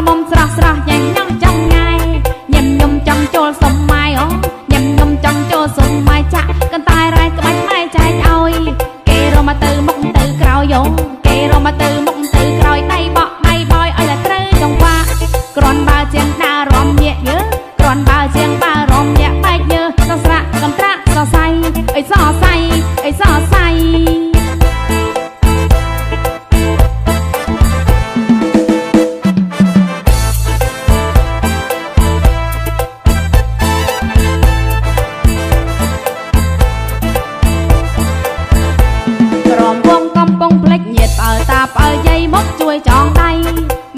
មុំស្រស់ស្រស់យ៉ាងញ៉ាំចង់ងាយញឹមញឹមចង់ចូលសុំម៉ាយអូញឹមញឹមចង់ចូលសុំម៉ាយចាក់កន្តែរ៉ែក្បាច់ម៉ែចែកឲ្យគេរមកទៅមុខទៅក្រោយយោគេរមកទៅមុខទៅក្រោយដៃបក់ដៃបយឲ្យតែត្រូវចង្វាក់គ្រាន់បើជាងដើររំញាក់យើគ្រាន់បើជាងដើររំញាក់បែកយើសស្រាក់កំត្រាក់សរសៃអីសរសៃអីសរសៃតាផ្អើយាយមកជួយចងដៃ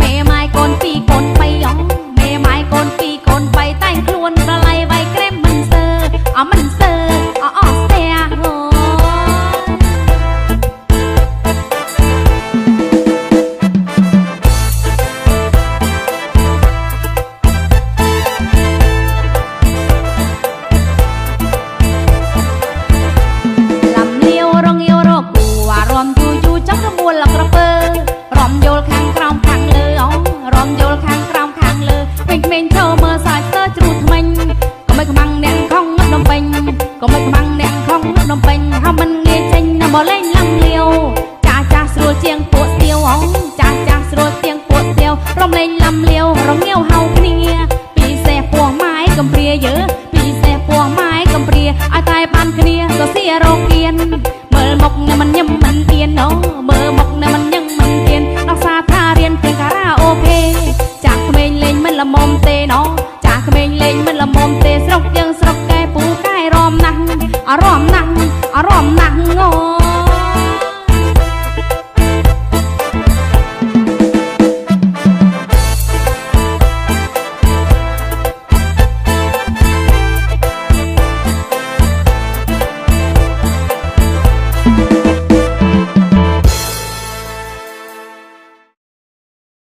មេម៉ាយកូនពីរកូនបីអងមេម៉ាយកូនពីរកូនបីតែងខ្លួនប្រឡ័យវាយក្រែមមិនសើមិនសើស្ទះលំលាវរងាវរកគូអារម្មណ៍យូចង់ក្បួនលក្រពើរំយល់ខាងក្រោមខាងលើរំយល់ខាងក្រោមខាងលើពេញពេញចូលមើលសាច់ស្ទើជ្រូតថ្មិញក៏មិនខ្មាំងអ្នកខំងឹតនំពេញក៏មិនខ្មាំងអ្នកខំងឹតនំពេញហើយមិនងាយចេញណាមកលេងលំលាវចាស់ស្រួលជាងពួកស្ទៀវចាស់ស្រួលជាងពួកស្ទៀវរំលេងលំលាវរងាវហៅគ្នាពីសេះពោះម៉ាយកំព្រាយើពីសេះពោះម៉ាយកំព្រាឲ្យតែបានគ្នាក៏សៀរោគៀនមើលមុខមិនញឹម